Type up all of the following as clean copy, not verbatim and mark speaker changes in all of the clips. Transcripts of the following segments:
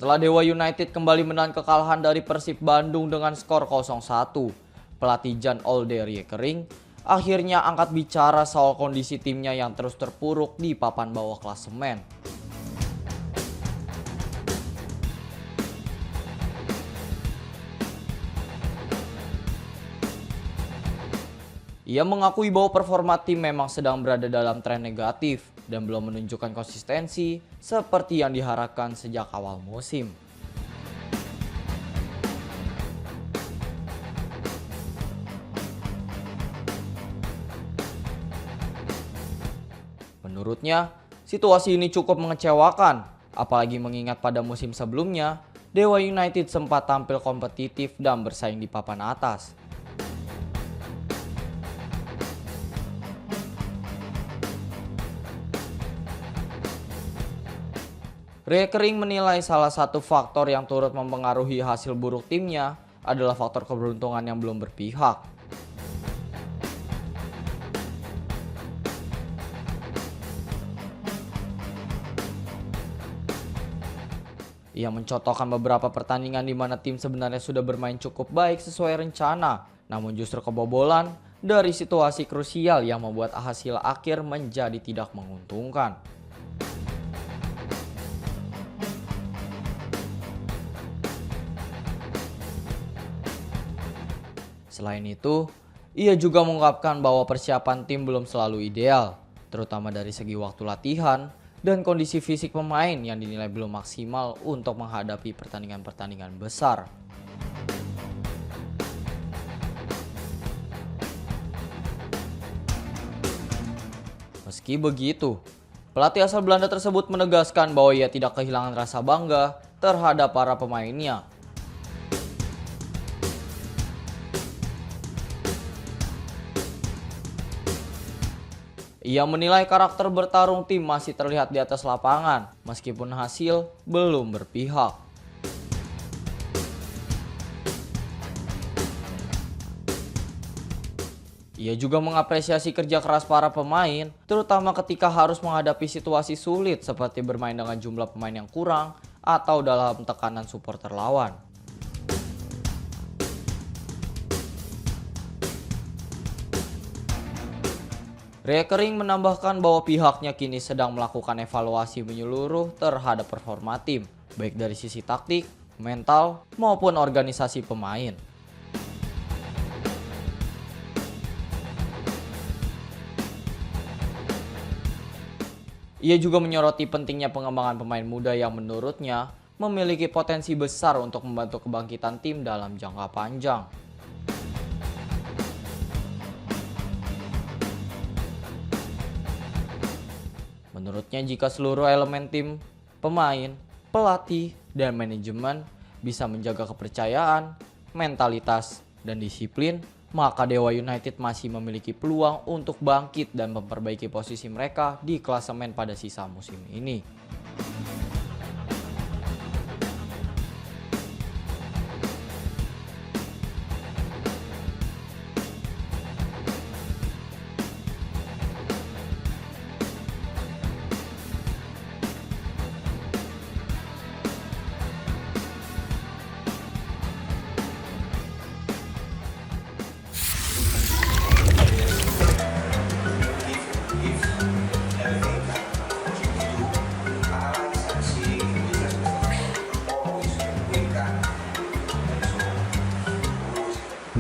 Speaker 1: Setelah Dewa United kembali menahan kekalahan dari Persib Bandung dengan skor 0-1, pelatih Jan Olde Riekering akhirnya angkat bicara soal kondisi timnya yang terus terpuruk di papan bawah klasemen. Ia mengakui bahwa performa tim memang sedang berada dalam tren negatif dan belum menunjukkan konsistensi seperti yang diharapkan sejak awal musim. Menurutnya, situasi ini cukup mengecewakan, apalagi mengingat pada musim sebelumnya, Dewa United sempat tampil kompetitif dan bersaing di papan atas. Riekering menilai salah satu faktor yang turut mempengaruhi hasil buruk timnya adalah faktor keberuntungan yang belum berpihak. Ia mencontohkan beberapa pertandingan di mana tim sebenarnya sudah bermain cukup baik sesuai rencana, namun justru kebobolan dari situasi krusial yang membuat hasil akhir menjadi tidak menguntungkan. Selain itu, ia juga mengungkapkan bahwa persiapan tim belum selalu ideal, terutama dari segi waktu latihan dan kondisi fisik pemain yang dinilai belum maksimal untuk menghadapi pertandingan-pertandingan besar. Meski begitu, pelatih asal Belanda tersebut menegaskan bahwa ia tidak kehilangan rasa bangga terhadap para pemainnya. Ia menilai karakter bertarung tim masih terlihat di atas lapangan, meskipun hasil belum berpihak. Ia juga mengapresiasi kerja keras para pemain, terutama ketika harus menghadapi situasi sulit seperti bermain dengan jumlah pemain yang kurang atau dalam tekanan supporter lawan. Riekering menambahkan bahwa pihaknya kini sedang melakukan evaluasi menyeluruh terhadap performa tim, baik dari sisi taktik, mental, maupun organisasi pemain. Ia juga menyoroti pentingnya pengembangan pemain muda yang menurutnya memiliki potensi besar untuk membantu kebangkitan tim dalam jangka panjang. Menurutnya, jika seluruh elemen tim, pemain, pelatih, dan manajemen bisa menjaga kepercayaan, mentalitas, dan disiplin, maka Dewa United masih memiliki peluang untuk bangkit dan memperbaiki posisi mereka di klasemen pada sisa musim ini.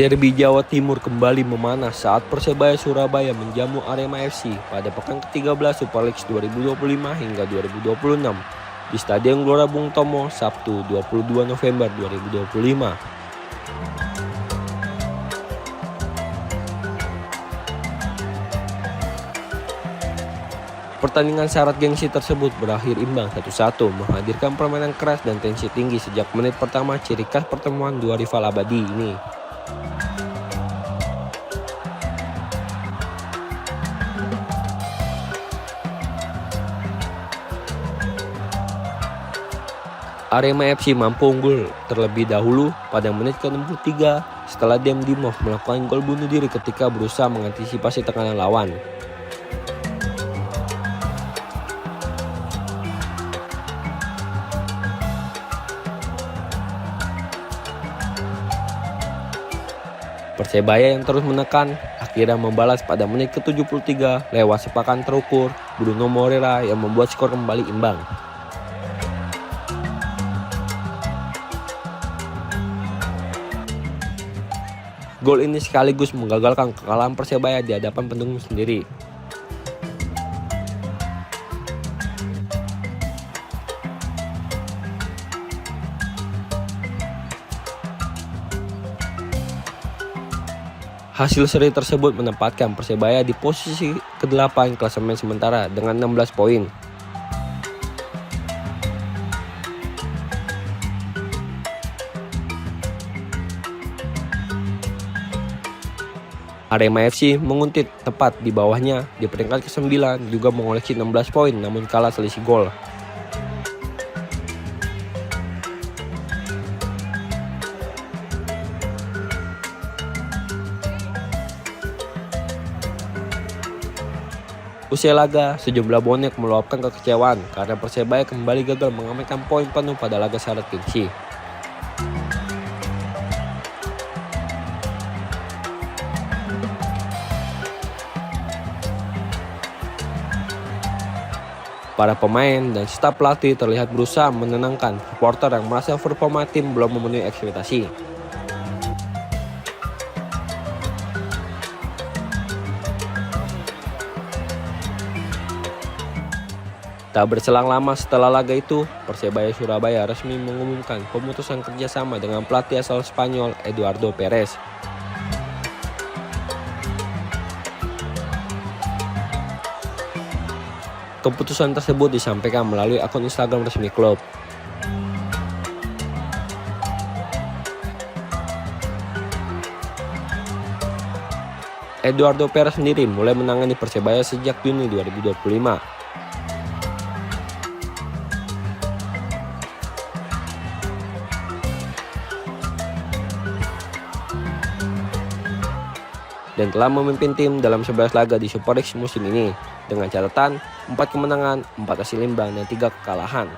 Speaker 2: Derby Jawa Timur kembali memanas saat Persebaya Surabaya menjamu Arema FC pada pekan ke-13 Super League 2025 hingga 2026 di Stadion Gelora Bung Tomo, Sabtu 22 November 2025. Pertandingan syarat gengsi tersebut berakhir imbang 1-1, menghadirkan permainan keras dan tensi tinggi sejak menit pertama, ciri khas pertemuan dua rival abadi ini. Arema FC mampu unggul terlebih dahulu pada menit ke-63 setelah Dem Dimov melakukan gol bunuh diri ketika berusaha mengantisipasi tekanan lawan. Persebaya yang terus menekan akhirnya membalas pada menit ke-73 lewat sepakan terukur Bruno Moreira yang membuat skor kembali imbang. Gol ini sekaligus menggagalkan kekalahan Persebaya di hadapan pendukung sendiri. Hasil seri tersebut menempatkan Persebaya di posisi ke-8 klasemen sementara dengan 16 poin. Arema FC menguntit tepat di bawahnya di peringkat ke-9 juga mengoleksi 16 poin namun kalah selisih gol. Usai laga, sejumlah bonek meluapkan kekecewaan karena Persebaya kembali gagal mengamankan poin penuh pada laga syarat gengsi. Para pemain dan staf pelatih terlihat berusaha menenangkan supporter yang merasa performa tim belum memenuhi ekspektasi. Tak berselang lama setelah laga itu, Persebaya Surabaya resmi mengumumkan pemutusan kerjasama dengan pelatih asal Spanyol Eduardo Perez. Keputusan tersebut disampaikan melalui akun Instagram resmi klub. Eduardo Perez sendiri mulai menangani Persebaya sejak Juni 2025. Dan telah memimpin tim dalam 11 laga di Super League musim ini dengan catatan 4 kemenangan, 4 hasil imbang, dan 3 kekalahan.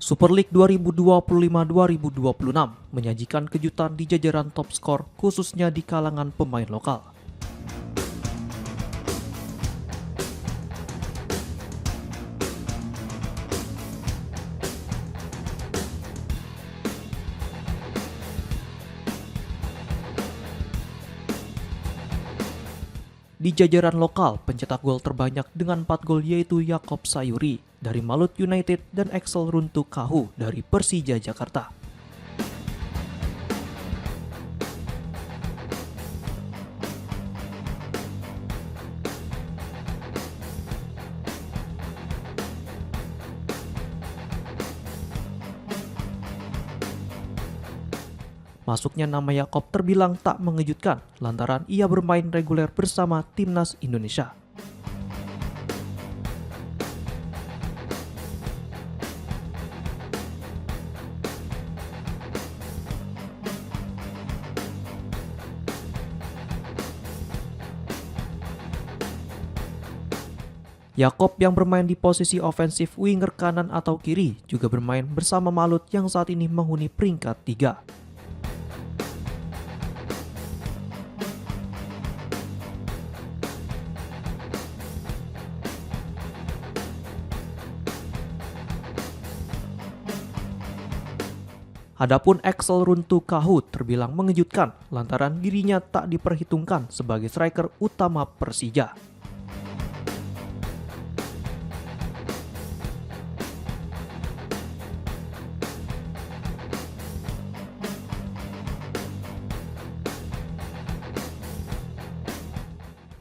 Speaker 3: Super League 2025-2026 menyajikan kejutan di jajaran top skor khususnya di kalangan pemain lokal. Di jajaran lokal, pencetak gol terbanyak dengan 4 gol yaitu Yakob Sayuri dari Malut United dan Axel Runtu Kahu dari Persija Jakarta. Masuknya nama Yakob terbilang tak mengejutkan lantaran ia bermain reguler bersama Timnas Indonesia. Yakob yang bermain di posisi ofensif winger kanan atau kiri juga bermain bersama Malut yang saat ini menghuni peringkat 3. Adapun Axel Runtu Kahu terbilang mengejutkan lantaran dirinya tak diperhitungkan sebagai striker utama Persija.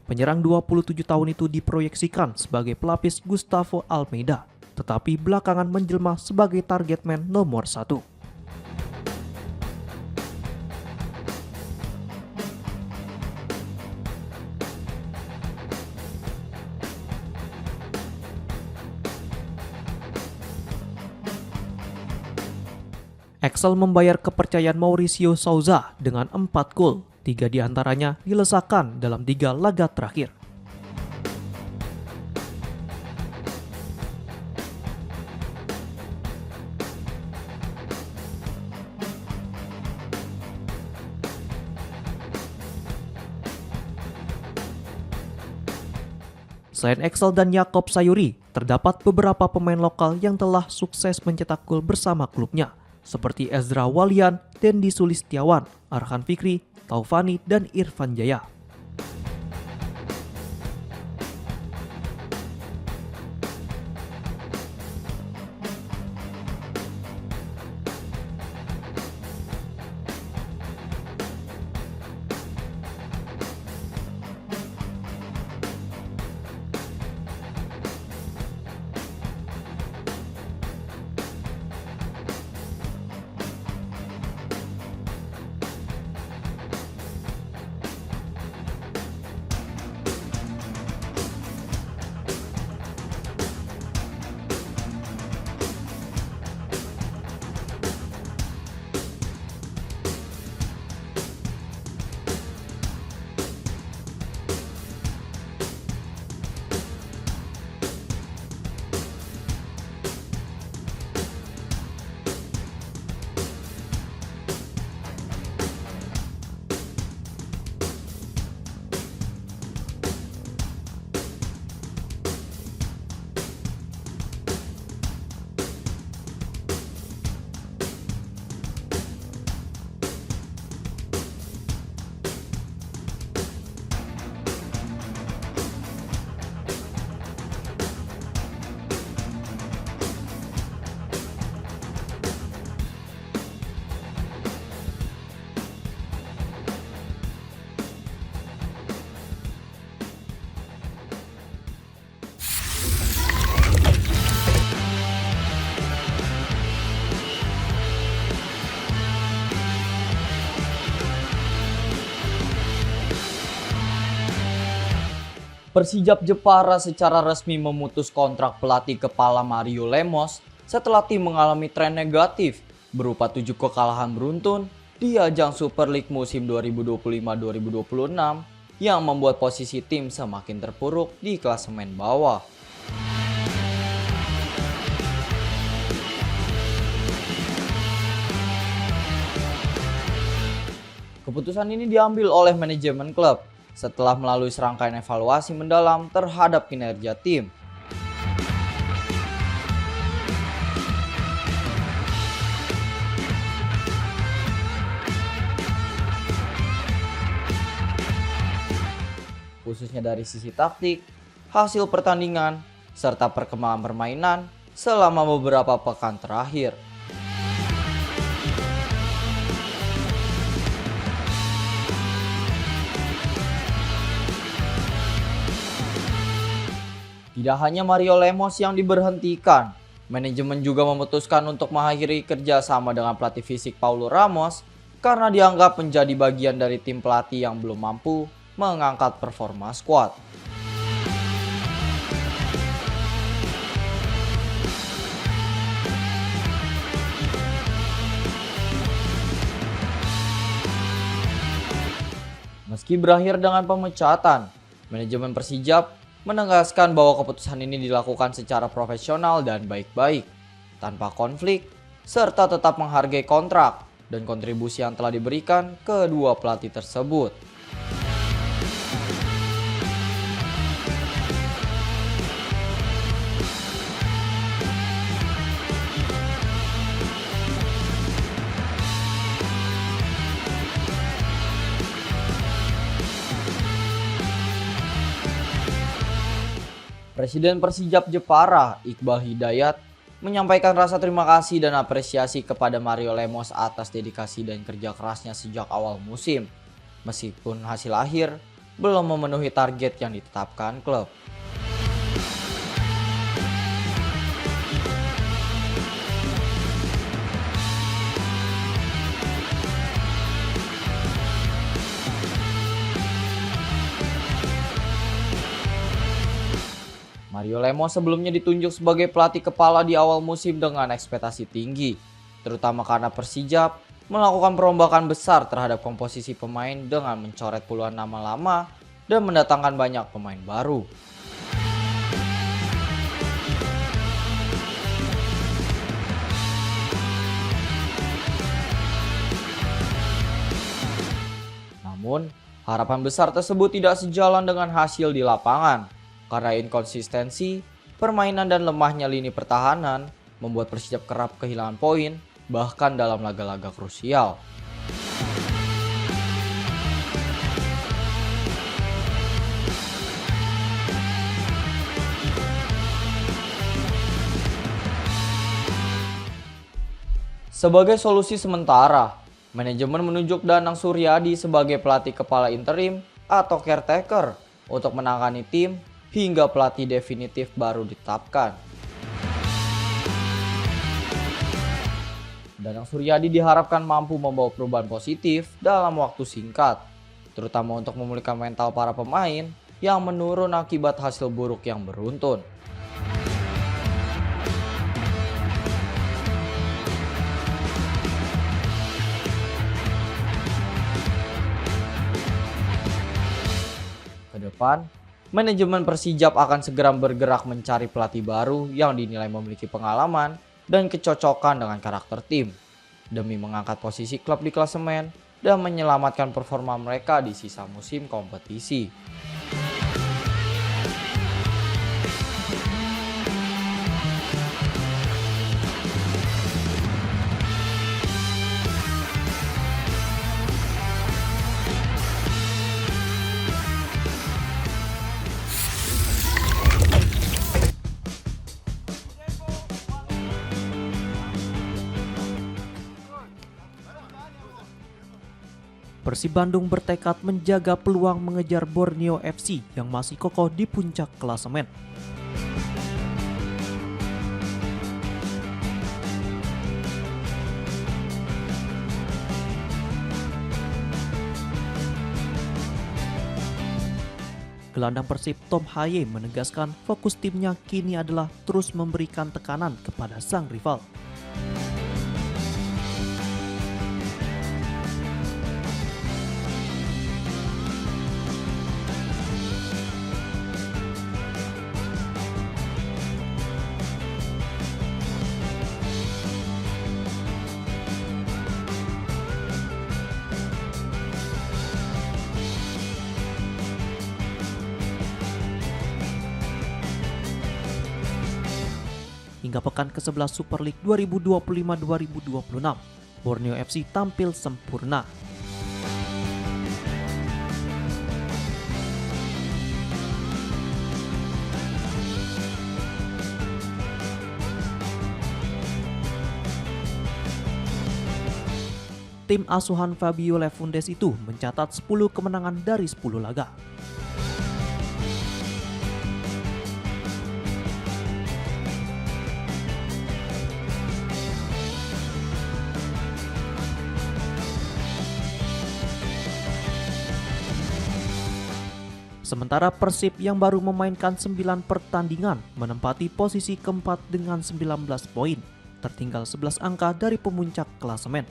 Speaker 3: Penyerang 27 tahun itu diproyeksikan sebagai pelapis Gustavo Almeida, tetapi belakangan menjelma sebagai target man nomor 1. Excel membayar kepercayaan Mauricio Souza dengan 4 gol, 3 diantaranya dilesakan dalam 3 laga terakhir. Selain Excel dan Yakob Sayuri, terdapat beberapa pemain lokal yang telah sukses mencetak gol bersama klubnya, seperti Ezra Walian, Dendi Sulistiawan, Arhan Fikri, Taufani, dan Irfan Jaya.
Speaker 1: Persijap Jepara secara resmi memutus kontrak pelatih kepala Mario Lemos setelah tim mengalami tren negatif berupa 7 kekalahan beruntun di ajang Super League musim 2025-2026 yang membuat posisi tim semakin terpuruk di klasemen bawah. Keputusan ini diambil oleh manajemen klub setelah melalui serangkaian evaluasi mendalam terhadap kinerja tim. Khususnya dari sisi taktik, hasil pertandingan, serta perkembangan permainan selama beberapa pekan terakhir. Tidak hanya Mario Lemos yang diberhentikan, manajemen juga memutuskan untuk mengakhiri kerjasama dengan pelatih fisik Paulo Ramos karena dianggap menjadi bagian dari tim pelatih yang belum mampu mengangkat performa skuad. Meski berakhir dengan pemecatan, manajemen Persijap menegaskan bahwa keputusan ini dilakukan secara profesional dan baik-baik, tanpa konflik, serta tetap menghargai kontrak dan kontribusi yang telah diberikan kedua pelatih tersebut. Presiden Persijap Jepara, Iqbal Hidayat, menyampaikan rasa terima kasih dan apresiasi kepada Mario Lemos atas dedikasi dan kerja kerasnya sejak awal musim, meskipun hasil akhir belum memenuhi target yang ditetapkan klub. Mario Lemos sebelumnya ditunjuk sebagai pelatih kepala di awal musim dengan ekspektasi tinggi, terutama karena Persijap melakukan perombakan besar terhadap komposisi pemain dengan mencoret puluhan nama lama dan mendatangkan banyak pemain baru. Namun, harapan besar tersebut tidak sejalan dengan hasil di lapangan karena inkonsistensi, permainan dan lemahnya lini pertahanan membuat Persijap kerap kehilangan poin bahkan dalam laga-laga krusial. Sebagai solusi sementara, manajemen menunjuk Danang Suryadi sebagai pelatih kepala interim atau caretaker untuk menangani tim hingga pelatih definitif baru ditetapkan. Danang Suryadi diharapkan mampu membawa perubahan positif dalam waktu singkat, terutama untuk memulihkan mental para pemain yang menurun akibat hasil buruk yang beruntun. Ke depan, manajemen Persijap akan segera bergerak mencari pelatih baru yang dinilai memiliki pengalaman dan kecocokan dengan karakter tim demi mengangkat posisi klub di klasemen dan menyelamatkan performa mereka di sisa musim kompetisi.
Speaker 3: Persib Bandung bertekad menjaga peluang mengejar Borneo FC yang masih kokoh di puncak klasemen. Gelandang Persib Tom Haye menegaskan fokus timnya kini adalah terus memberikan tekanan kepada sang rival. Hingga pekan ke-11 Super League 2025-2026, Borneo FC tampil sempurna. Tim asuhan Fabio Lefundes itu mencatat 10 kemenangan dari 10 laga. Sementara Persib yang baru memainkan 9 pertandingan menempati posisi keempat dengan 19 poin, tertinggal 11 angka dari pemuncak klasemen.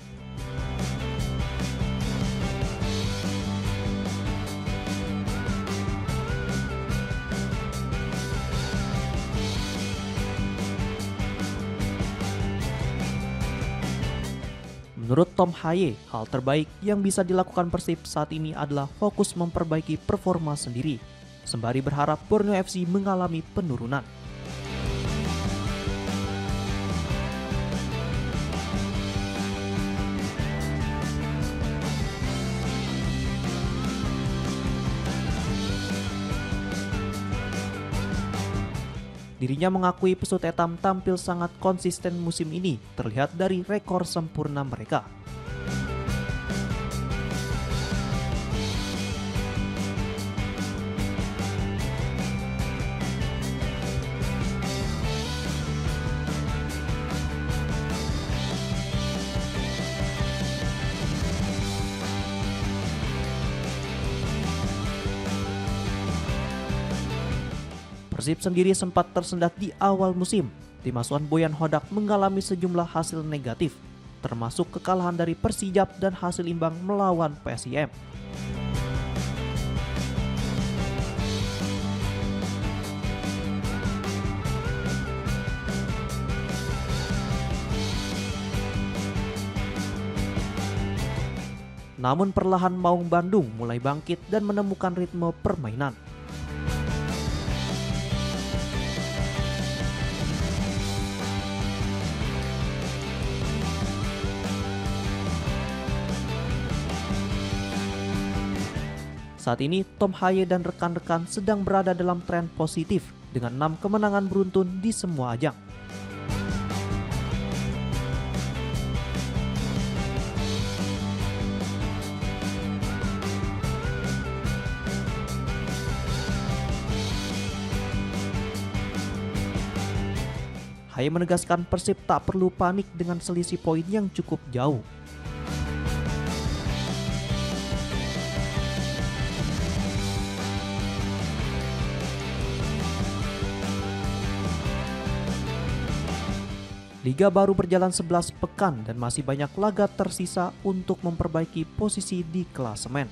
Speaker 3: Menurut Tom Haye, hal terbaik yang bisa dilakukan Persib saat ini adalah fokus memperbaiki performa sendiri, sembari berharap Borneo FC mengalami penurunan. Dirinya mengakui Pesut Etam tampil sangat konsisten musim ini, terlihat dari rekor sempurna mereka. Persib sendiri sempat tersendat di awal musim. Tim asuhan Boyan Hodak mengalami sejumlah hasil negatif, termasuk kekalahan dari Persijap dan hasil imbang melawan PSIM. Namun perlahan Maung Bandung mulai bangkit dan menemukan ritme permainan. Saat ini Tom Haye dan rekan-rekan sedang berada dalam tren positif dengan 6 kemenangan beruntun di semua ajang. Haye menegaskan Persib tak perlu panik dengan selisih poin yang cukup jauh. Liga baru berjalan 11 pekan dan masih banyak laga tersisa untuk memperbaiki posisi di klasemen.